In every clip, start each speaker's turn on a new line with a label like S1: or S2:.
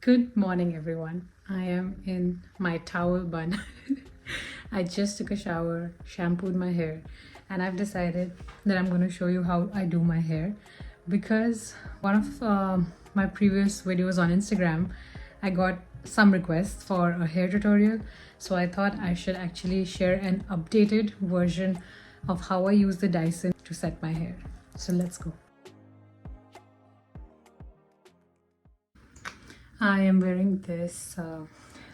S1: Good morning, everyone. I am in my towel bun. I just took a shower, shampooed my hair, and I've decided that I'm going to show you how I do my hair because one of my previous videos on Instagram, I got some requests for a hair tutorial. So I thought I should actually share an updated version of how I use the Dyson to set my hair. So let's go. I am wearing this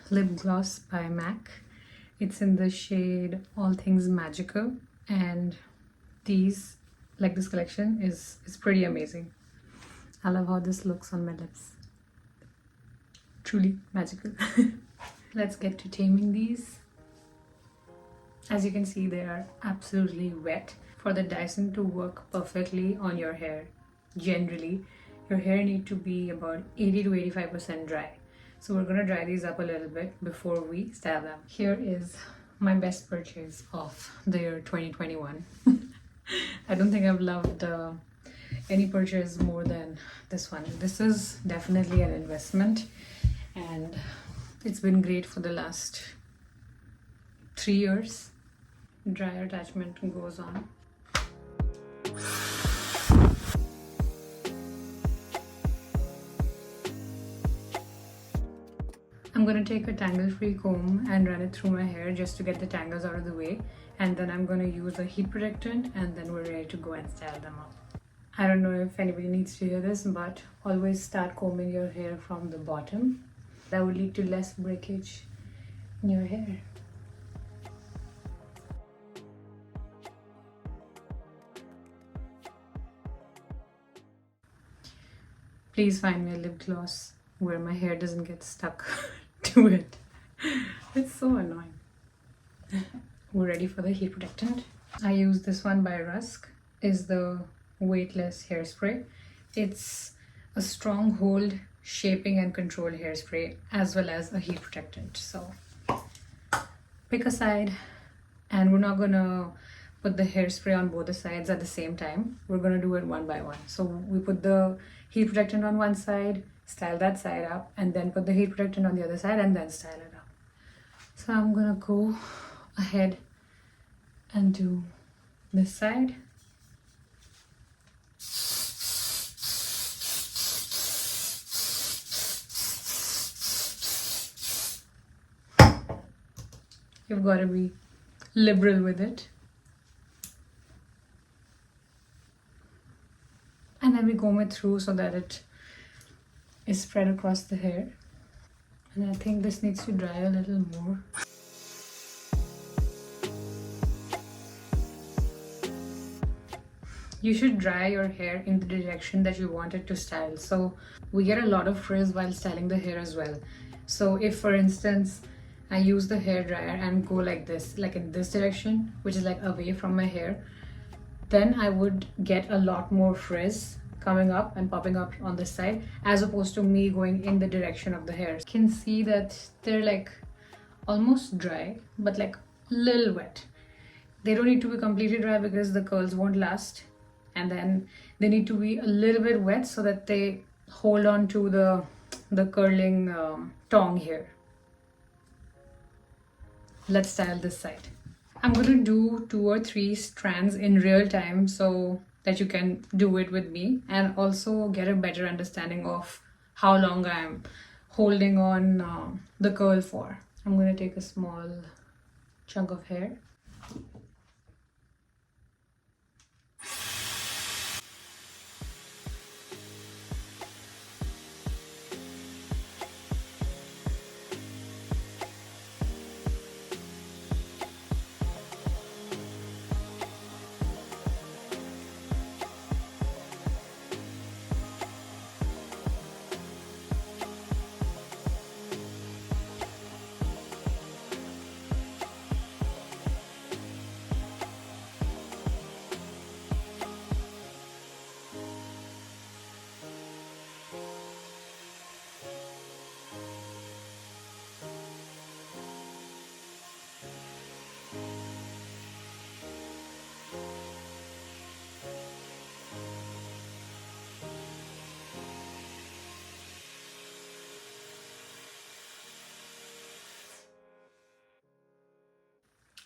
S1: lip gloss by MAC. It's in the shade All Things Magical, and this collection is pretty amazing. I love how this looks on my lips. Truly magical. Let's get to taming these. As you can see, they are absolutely wet. For the Dyson to work perfectly on your hair, generally your hair need to be about 80 to 85% dry. So we're gonna dry these up a little bit before we style them. Here is my best purchase of the year 2021. I don't think I've loved any purchase more than this one. This is definitely an investment, and it's been great for the last 3 years. Dryer attachment goes on. I'm going to take a tangle-free comb and run it through my hair just to get the tangles out of the way, and then I'm going to use a heat protectant, and then we're ready to go and style them up. I don't know if anybody needs to hear this, but always start combing your hair from the bottom. That would lead to less breakage in your hair. Please find me a lip gloss where my hair doesn't get stuck to it. It's so annoying. We're ready for the heat protectant. I use this one by Rusk. Is the weightless hairspray. It's a strong hold, shaping and control hairspray as well as a heat protectant. So pick a side, and we're not gonna put the hairspray on both the sides at the same time. We're gonna do it one by one. So we put the heat protectant on one side, style that side up, and then put the heat protectant on the other side and then style it up. So I'm gonna go ahead and do this side. You've got to be liberal with it. And then we comb it through so that it is spread across the hair. And I think this needs to dry a little more. You should dry your hair in the direction that you want it to style. So we get a lot of frizz while styling the hair as well. So if, for instance, I use the hair dryer and go like this, like in this direction, which is like away from my hair, then I would get a lot more frizz coming up and popping up on this side, as opposed to me going in the direction of the hair. You can see that they're like almost dry, but like a little wet. They don't need to be completely dry because the curls won't last, and then they need to be a little bit wet so that they hold on to the curling tongue here. Let's style this side. I'm going to do 2 or 3 strands in real time so that you can do it with me and also get a better understanding of how long I'm holding on the curl for. I'm going to take a small chunk of hair.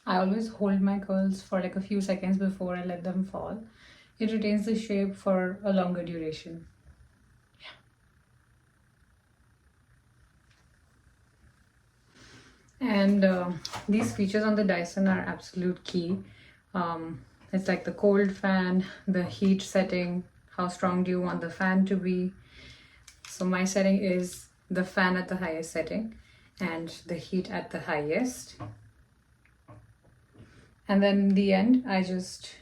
S1: I always hold my curls for like a few seconds before I let them fall. It retains the shape for a longer duration. And these features on the Dyson are absolute key. It's like the cold fan, the heat setting, how strong do you want the fan to be. So my setting is the fan at the highest setting and the heat at the highest. And then in the end, I just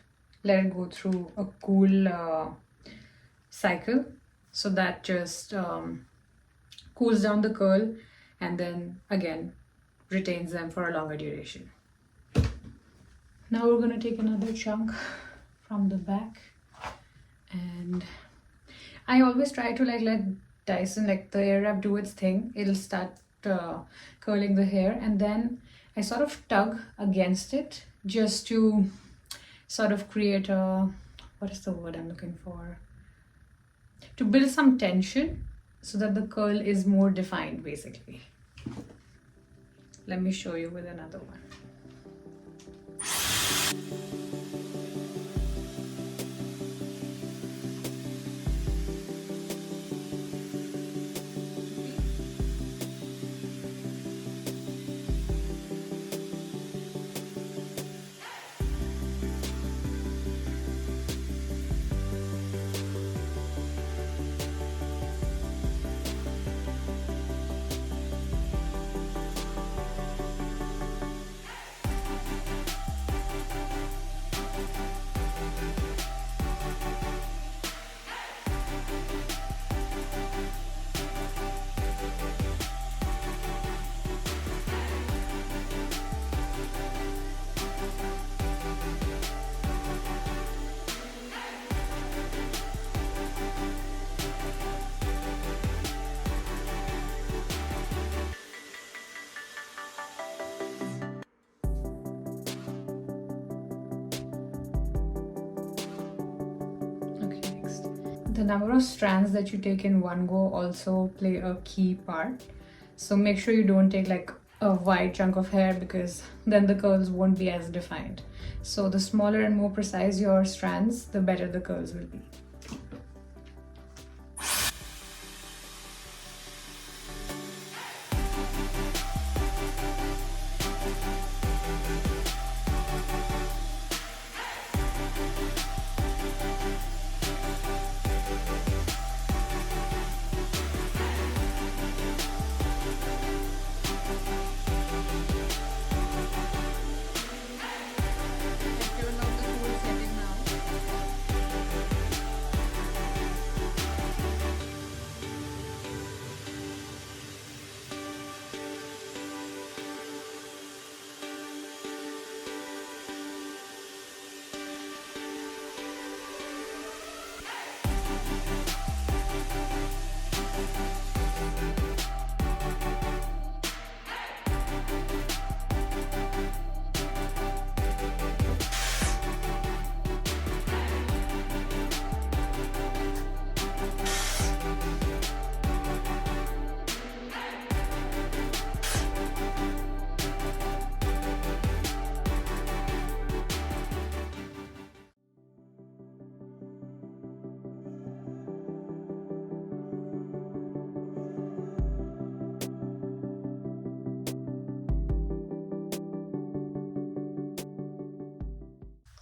S1: let it go through a cool cycle. So that just cools down the curl and then again retains them for a longer duration. Now we're gonna take another chunk from the back, and I always try to like let Dyson, like the Airwrap, do its thing. It'll start curling the hair, and then I sort of tug against it just to sort of create a, what is the word I'm looking for? To build some tension so that the curl is more defined basically. Let me show you with another one. The number of strands that you take in one go also play a key part. So make sure you don't take like a wide chunk of hair, because then the curls won't be as defined. So the smaller and more precise your strands, the better the curls will be.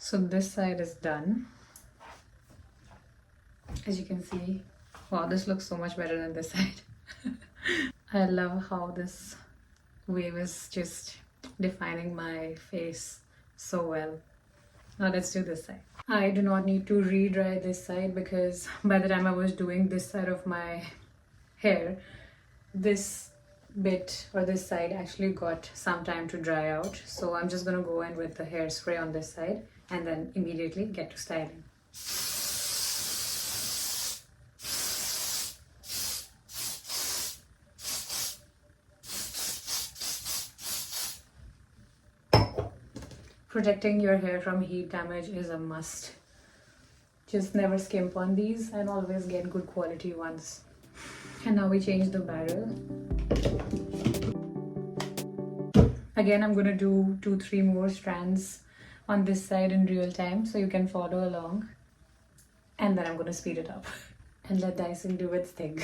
S1: So this side is done. As you can see, wow, this looks so much better than this side. I love how this wave is just defining my face so well. Now let's do this side. I do not need to re-dry this side, because by the time I was doing this side of my hair, this bit or this side actually got some time to dry out. So I'm just gonna go in with the hairspray on this side and then immediately get to styling. Protecting your hair from heat damage is a must. Just never skimp on these and always get good quality ones. And now we change the barrel. Again, I'm gonna do 2-3 more strands on this side in real time so you can follow along. And then I'm gonna speed it up and let Dyson do its thing.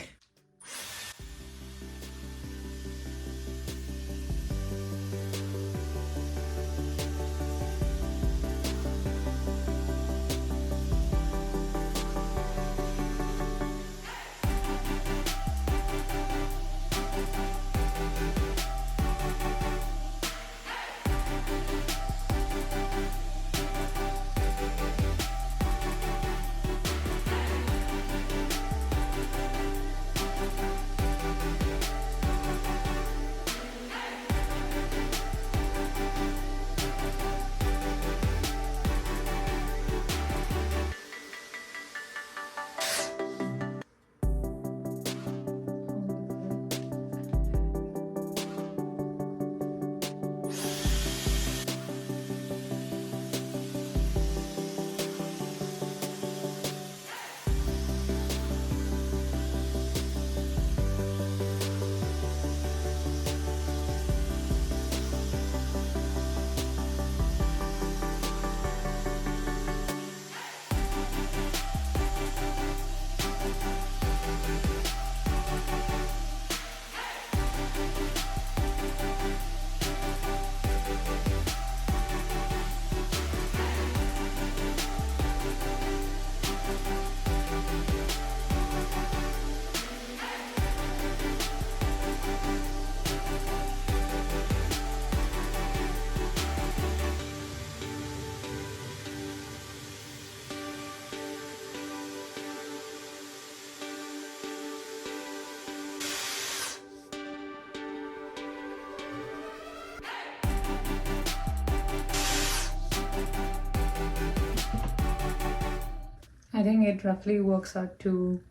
S1: I think it roughly works out to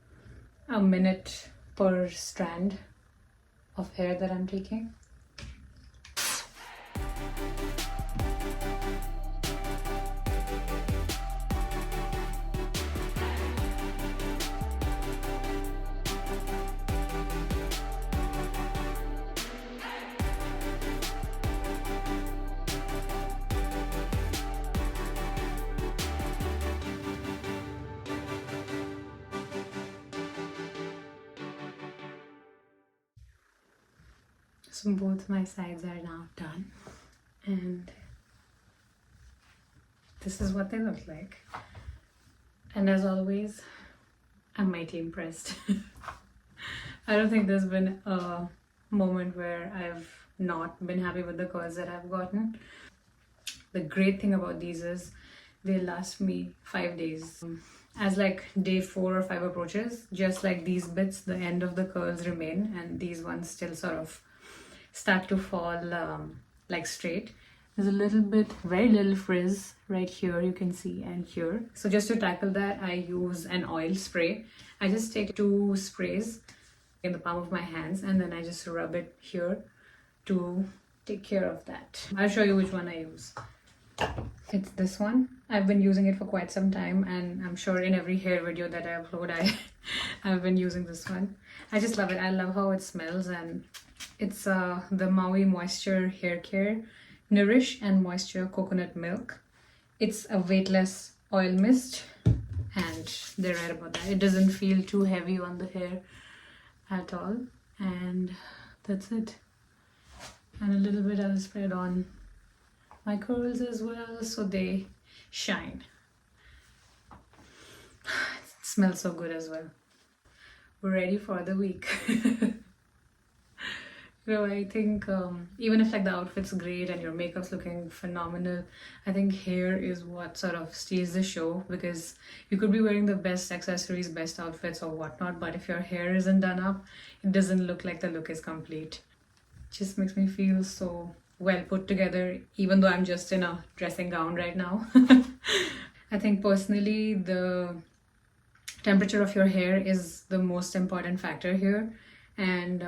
S1: a minute per strand of hair that I'm taking. So both my sides are now done, and this is what they look like. And as always, I'm mighty impressed. I don't think there's been a moment where I've not been happy with the curls that I've gotten. The great thing about these is they last me 5 days. As like day 4 or 5 approaches, just like these bits, the end of the curls remain, and these ones still sort of start to fall like straight. There's a little bit, very little frizz right here, you can see, and here. So just to tackle that, I use an oil spray. I just take 2 sprays in the palm of my hands, and then I just rub it here to take care of that. I'll show you which one I use. It's this one. I've been using it for quite some time, and I'm sure in every hair video that I upload, I've been using this one. I just love it. I love how it smells, and it's the Maui Moisture Hair Care Nourish and Moisture Coconut Milk. It's a weightless oil mist, and they're right about that. It doesn't feel too heavy on the hair at all, and that's it. And a little bit I'll spread on my curls as well so they shine. It smells so good as well. We're ready for the week. I think even if like the outfit's great and your makeup's looking phenomenal, I think hair is what sort of steals the show, because you could be wearing the best accessories, best outfits or whatnot, but if your hair isn't done up, it doesn't look like the look is complete. It just makes me feel so well put together, even though I'm just in a dressing gown right now. I think personally the temperature of your hair is the most important factor here, and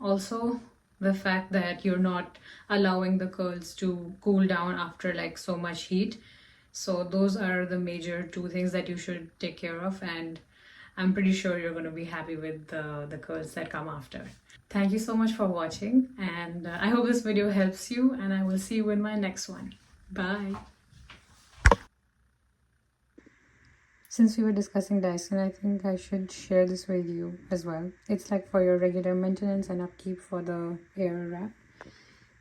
S1: also the fact that you're not allowing the curls to cool down after like so much heat. So those are the major 2 things that you should take care of, and I'm pretty sure you're going to be happy with the curls that come after. Thank you so much for watching, and I hope this video helps you, and I will see you in my next one. Bye. Since we were discussing Dyson, I think I should share this with you as well. It's like for your regular maintenance and upkeep for the Airwrap.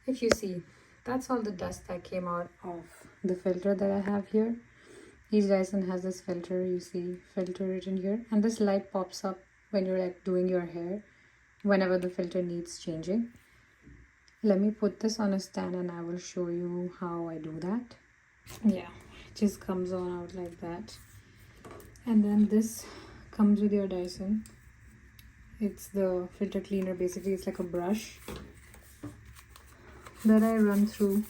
S1: If you see, that's all the dust that came out of the filter that I have here. Each Dyson has this filter, you see filter written here, and this light pops up when you're like doing your hair, whenever the filter needs changing. Let me put this on a stand and I will show you how I do that. Yeah, it just comes on out like that. And then this comes with your Dyson. It's the filter cleaner, basically. It's like a brush that I run through.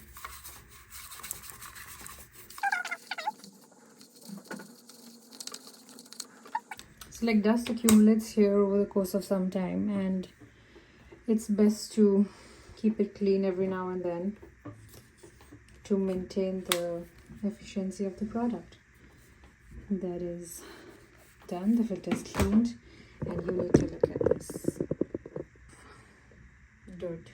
S1: So like dust accumulates here over the course of some time, and it's best to keep it clean every now and then to maintain the efficiency of the product. That is done. The filter is cleaned, and you need to look at this dirt.